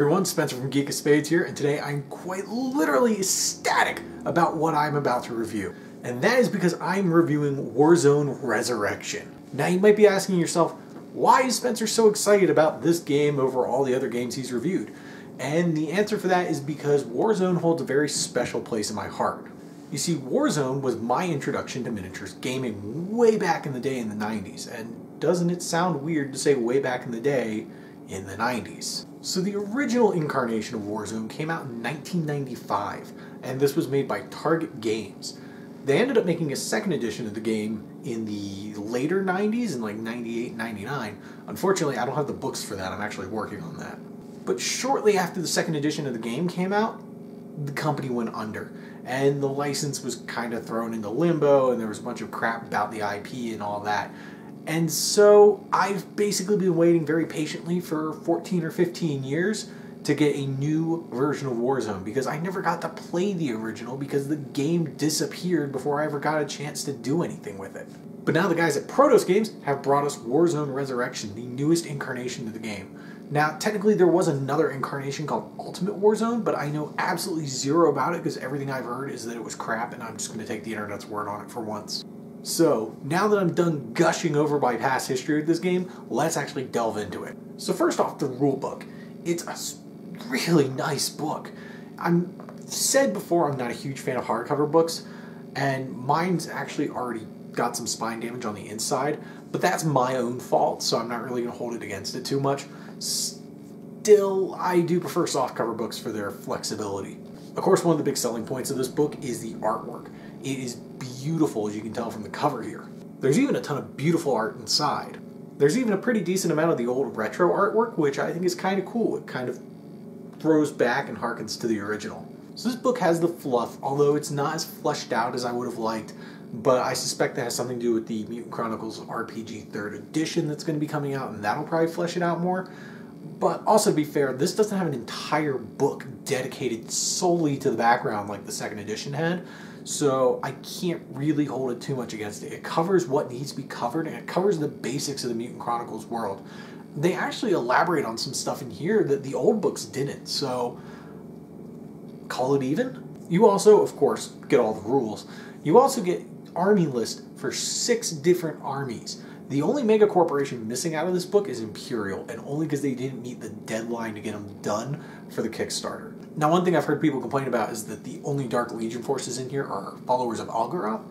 everyone, Spencer from Geek of Spades here, and today I'm quite literally ecstatic about what I'm about to review. And that is because I'm reviewing Warzone Resurrection. Now you might be asking yourself, why is Spencer so excited about this game over all the other games he's reviewed? And the answer for that is because Warzone holds a very special place in my heart. You see, Warzone was my introduction to miniatures gaming way back in the day in the 90s, and doesn't it sound weird to say way back in the day in the 90s? So the original incarnation of Warzone came out in 1995, and this was made by Target Games. They ended up making a second edition of the game in the later 90s, in like 98, 99. Unfortunately, I don't have the books for that. I'm actually working on that. But shortly after the second edition of the game came out, the company went under, and the license was kind of thrown into limbo, and there was a bunch of crap about the IP and all that. And so I've basically been waiting very patiently for 14 or 15 years to get a new version of Warzone, because I never got to play the original because the game disappeared before I ever got a chance to do anything with it. But now the guys at Protos Games have brought us Warzone Resurrection, the newest incarnation of the game. Now, technically there was another incarnation called Ultimate Warzone, but I know absolutely zero about it because everything I've heard is that it was crap, and I'm just going to take the internet's word on it for once. So, now that I'm done gushing over my past history with this game, let's actually delve into it. So first off, the rulebook. It's a really nice book. I've said before I'm not a huge fan of hardcover books, and mine's actually already got some spine damage on the inside, but that's my own fault, so I'm not really going to hold it against it too much. Still, I do prefer softcover books for their flexibility. Of course, one of the big selling points of this book is the artwork. It is beautiful, as you can tell from the cover here. There's even a ton of beautiful art inside. There's even a pretty decent amount of the old retro artwork, which I think is kind of cool. It kind of throws back and harkens to the original. So this book has the fluff, although it's not as fleshed out as I would have liked, but I suspect that has something to do with the Mutant Chronicles RPG 3rd edition that's going to be coming out, and that'll probably flesh it out more. But also, to be fair, this doesn't have an entire book dedicated solely to the background like the second edition had, so I can't really hold it too much against it. It covers what needs to be covered, and it covers the basics of the Mutant Chronicles world. They actually elaborate on some stuff in here that the old books didn't, so call it even. You also, of course, get all the rules. You also get army list for 6 different armies. The only mega corporation missing out of this book is Imperial, and only because they didn't meet the deadline to get them done for the Kickstarter. Now, one thing I've heard people complain about is that the only Dark Legion forces in here are followers of Algaroth,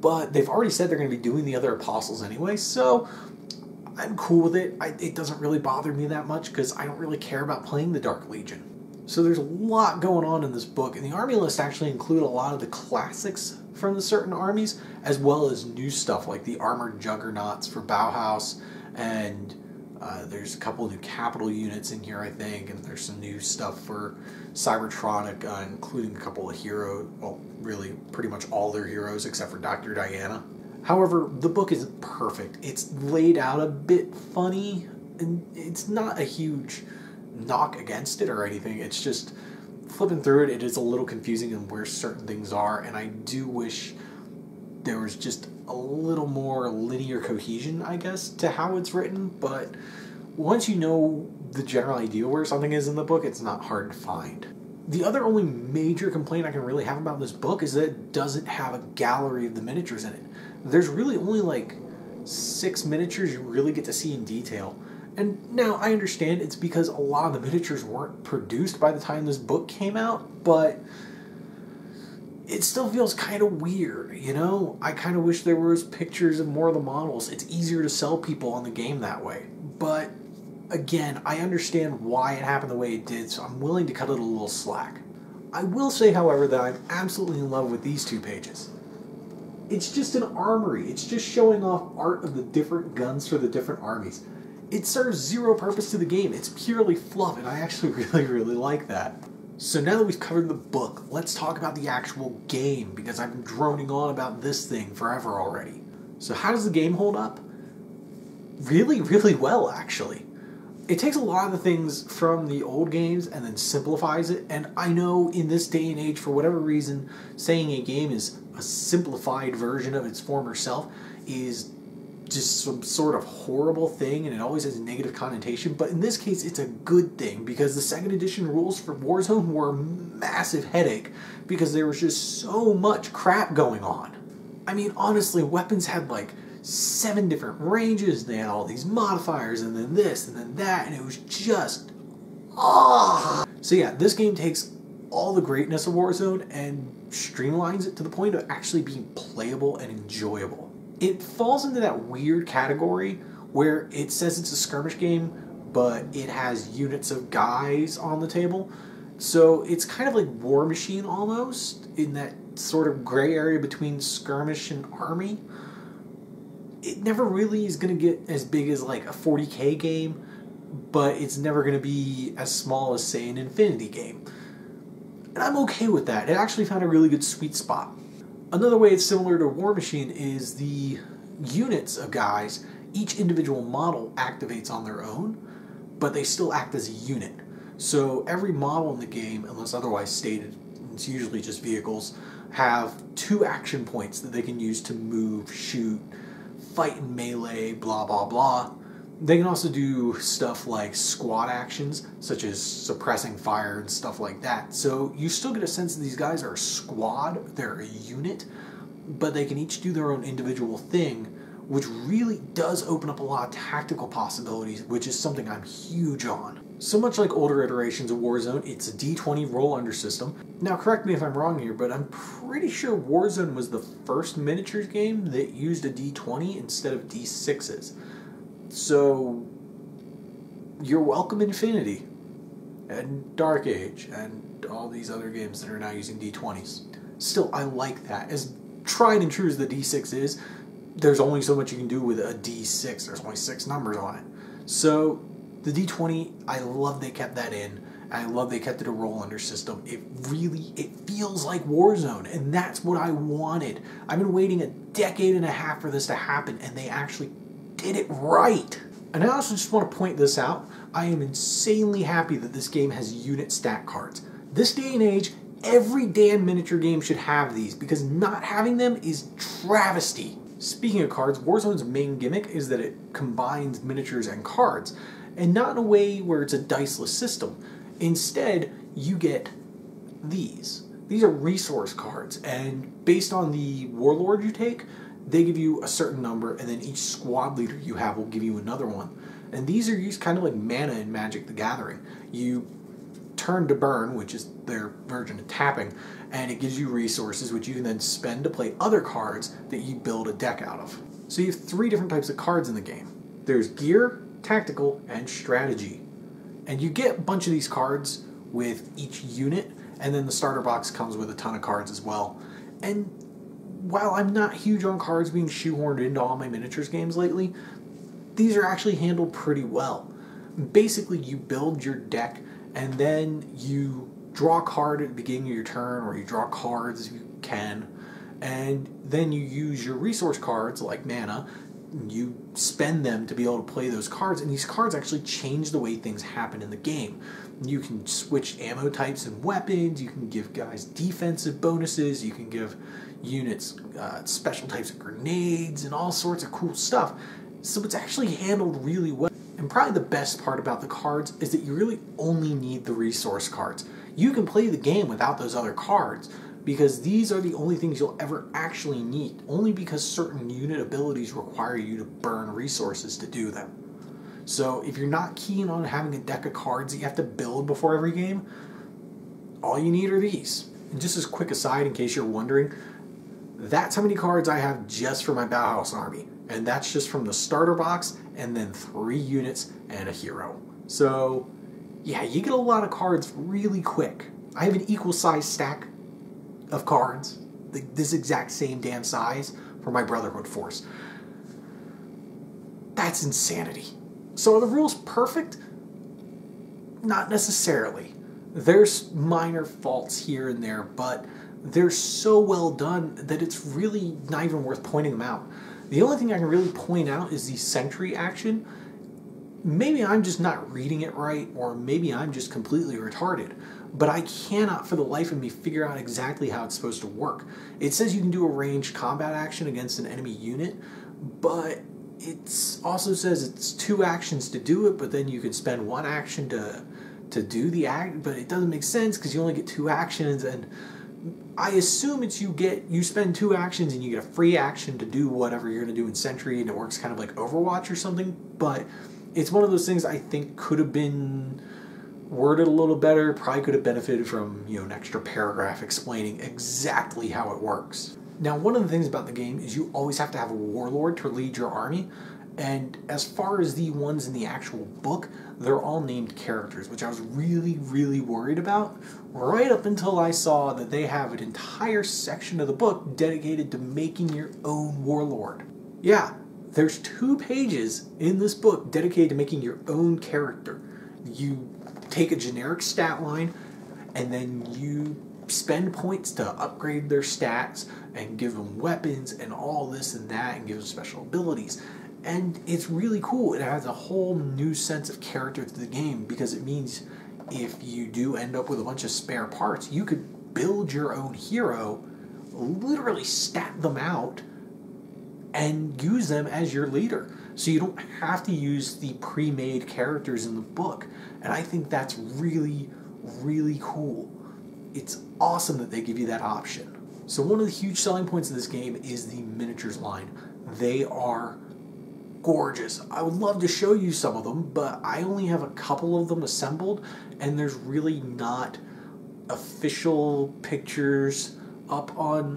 but they've already said they're going to be doing the other apostles anyway, so I'm cool with it. It doesn't really bother me that much because I don't really care about playing the Dark Legion. So there's a lot going on in this book, and the army list actually include a lot of the classics from the certain armies, as well as new stuff like the armored juggernauts for Bauhaus, and there's a couple of new capital units in here, I think, and there's some new stuff for Cybertronic, including a couple of heroes, well, really pretty much all their heroes except for Dr. Diana. However, the book isn't perfect. It's laid out a bit funny, and it's not a huge knock against it or anything. It's just flipping through it, it is a little confusing in where certain things are, and I do wish there was just a little more linear cohesion, I guess, to how it's written, but once you know the general idea where something is in the book, it's not hard to find. The other only major complaint I can really have about this book is that it doesn't have a gallery of the miniatures in it. There's really only like 6 miniatures you really get to see in detail. And now, I understand it's because a lot of the miniatures weren't produced by the time this book came out, but it still feels kind of weird, you know? I kind of wish there was pictures of more of the models. It's easier to sell people on the game that way. But, again, I understand why it happened the way it did, so I'm willing to cut it a little slack. I will say, however, that I'm absolutely in love with these 2 pages. It's just an armory. It's just showing off art of the different guns for the different armies. It serves zero purpose to the game. It's purely fluff, and I actually really like that. So now that we've covered the book, let's talk about the actual game, because I've been droning on about this thing forever already. So how does the game hold up? Really well, actually. It takes a lot of the things from the old games and then simplifies it, and I know in this day and age, for whatever reason, saying a game is a simplified version of its former self is just some sort of horrible thing, and it always has a negative connotation, but in this case it's a good thing, because the second edition rules for Warzone were a massive headache because there was just so much crap going on. I mean, honestly, weapons had like 7 different ranges, and they had all these modifiers, and then this, and then that, and it was just... So yeah, this game takes all the greatness of Warzone and streamlines it to the point of actually being playable and enjoyable. It falls into that weird category where it says it's a skirmish game, but it has units of guys on the table. So it's kind of like War Machine almost, in that sort of gray area between skirmish and army. It never really is going to get as big as like a 40k game, but it's never going to be as small as, say, an Infinity game. And I'm okay with that. It actually found a really good sweet spot. Another way it's similar to War Machine is the units of guys. Each individual model activates on their own, but they still act as a unit. So every model in the game, unless otherwise stated, it's usually just vehicles, have 2 action points that they can use to move, shoot, fight in melee, blah blah blah. They can also do stuff like squad actions, such as suppressing fire and stuff like that. So you still get a sense that these guys are a squad, they're a unit, but they can each do their own individual thing, which really does open up a lot of tactical possibilities, which is something I'm huge on. So much like older iterations of Warzone, it's a D20 roll-under system. Now correct me if I'm wrong here, but I'm pretty sure Warzone was the first miniatures game that used a D20 instead of D6s. So, you're welcome, Infinity, and Dark Age, and all these other games that are now using D20s. Still, I like that. As tried and true as the D6 is, there's only so much you can do with a D6. There's only 6 numbers on it. So, the D20, I love they kept that in. I love they kept it a roll-under system. It feels like Warzone, and that's what I wanted. I've been waiting a decade and a half for this to happen, and they actually did it right. And I also just want to point this out. I am insanely happy that this game has unit stat cards. This day and age, every damn miniature game should have these, because not having them is travesty. Speaking of cards, Warzone's main gimmick is that it combines miniatures and cards, and not in a way where it's a diceless system. Instead, you get these. These are resource cards, and based on the warlord you take, they give you a certain number, and then each squad leader you have will give you another one. And these are used kind of like mana in Magic the Gathering. You turn to burn, which is their version of tapping, and it gives you resources which you can then spend to play other cards that you build a deck out of. So you have 3 different types of cards in the game. There's gear, tactical, and strategy. And you get a bunch of these cards with each unit, and then the starter box comes with a ton of cards as well. And while I'm not huge on cards being shoehorned into all my miniatures games lately, these are actually handled pretty well. Basically, you build your deck, and then you draw a card at the beginning of your turn, or you draw cards if you can, and then you use your resource cards, like mana, you spend them to be able to play those cards, and these cards actually change the way things happen in the game. You can switch ammo types and weapons, you can give guys defensive bonuses, you can give units special types of grenades, and all sorts of cool stuff. So it's actually handled really well. And probably the best part about the cards is that you really only need the resource cards. You can play the game without those other cards, because these are the only things you'll ever actually need, only because certain unit abilities require you to burn resources to do them. So if you're not keen on having a deck of cards that you have to build before every game, all you need are these. And just as a quick aside, in case you're wondering, that's how many cards I have just for my Bauhaus army. And that's just from the starter box, and then 3 units and a hero. So yeah, you get a lot of cards really quick. I have an equal size stack of cards, this exact same damn size, for my Brotherhood force. That's insanity. So are the rules perfect? Not necessarily. There's minor faults here and there, but they're so well done that it's really not even worth pointing them out. The only thing I can really point out is the sentry action. Maybe I'm just not reading it right, or maybe I'm just completely retarded, but I cannot for the life of me figure out exactly how it's supposed to work. It says you can do a ranged combat action against an enemy unit, but it also says it's 2 actions to do it, but then you can spend 1 action to do the act, but it doesn't make sense because you only get 2 actions, and I assume it's you spend 2 actions and you get a free action to do whatever you're going to do in Sentry, and it works kind of like Overwatch or something, but it's one of those things I think could have been worded a little better, probably could have benefited from, an extra paragraph explaining exactly how it works. Now, one of the things about the game is you always have to have a warlord to lead your army, and as far as the ones in the actual book, they're all named characters, which I was really, really worried about, right up until I saw that they have an entire section of the book dedicated to making your own warlord. Yeah, there's 2 pages in this book dedicated to making your own character. You take a generic stat line, and then you spend points to upgrade their stats and give them weapons and all this and that and give them special abilities. And it's really cool. It adds a whole new sense of character to the game because it means if you do end up with a bunch of spare parts, you could build your own hero, literally stat them out, and use them as your leader. So you don't have to use the pre-made characters in the book. And I think that's really, really cool. It's awesome that they give you that option. So one of the huge selling points of this game is the miniatures line. They are gorgeous. I would love to show you some of them, but I only have a couple of them assembled, and there's really not official pictures up on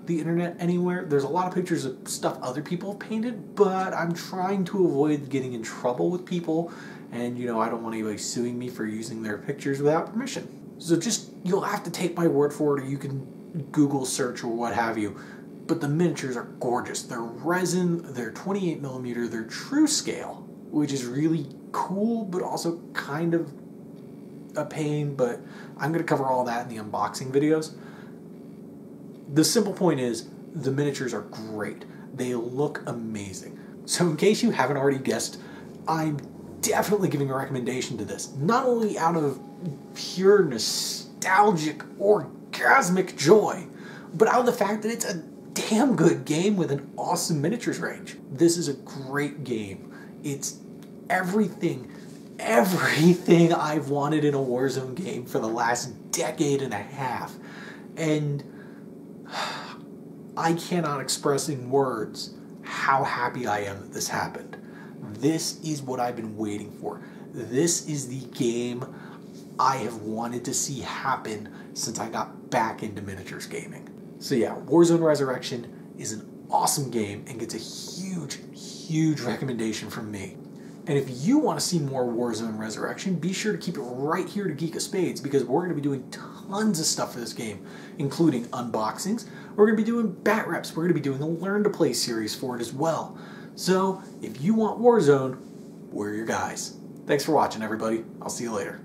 the internet anywhere. There's a lot of pictures of stuff other people have painted, but I'm trying to avoid getting in trouble with people, and I don't want anybody suing me for using their pictures without permission. So you'll have to take my word for it, or you can Google search or what have you. But the miniatures are gorgeous. They're resin, they're 28mm, they're true scale, which is really cool, but also kind of a pain, but I'm going to cover all that in the unboxing videos. The simple point is, the miniatures are great. They look amazing. So in case you haven't already guessed, I'm definitely giving a recommendation to this. Not only out of pure nostalgic, orgasmic joy, but out of the fact that it's a damn good game with an awesome miniatures range. This is a great game. It's everything I've wanted in a Warzone game for the last decade and a half. And I cannot express in words how happy I am that this happened. This is what I've been waiting for. This is the game I have wanted to see happen since I got back into miniatures gaming. So yeah, Warzone Resurrection is an awesome game and gets a huge, huge recommendation from me. And if you want to see more Warzone Resurrection, be sure to keep it right here to Geek of Spades, because we're going to be doing tons of stuff for this game, including unboxings. We're going to be doing bat reps. We're going to be doing a Learn to Play series for it as well. So if you want Warzone, we're your guys. Thanks for watching, everybody. I'll see you later.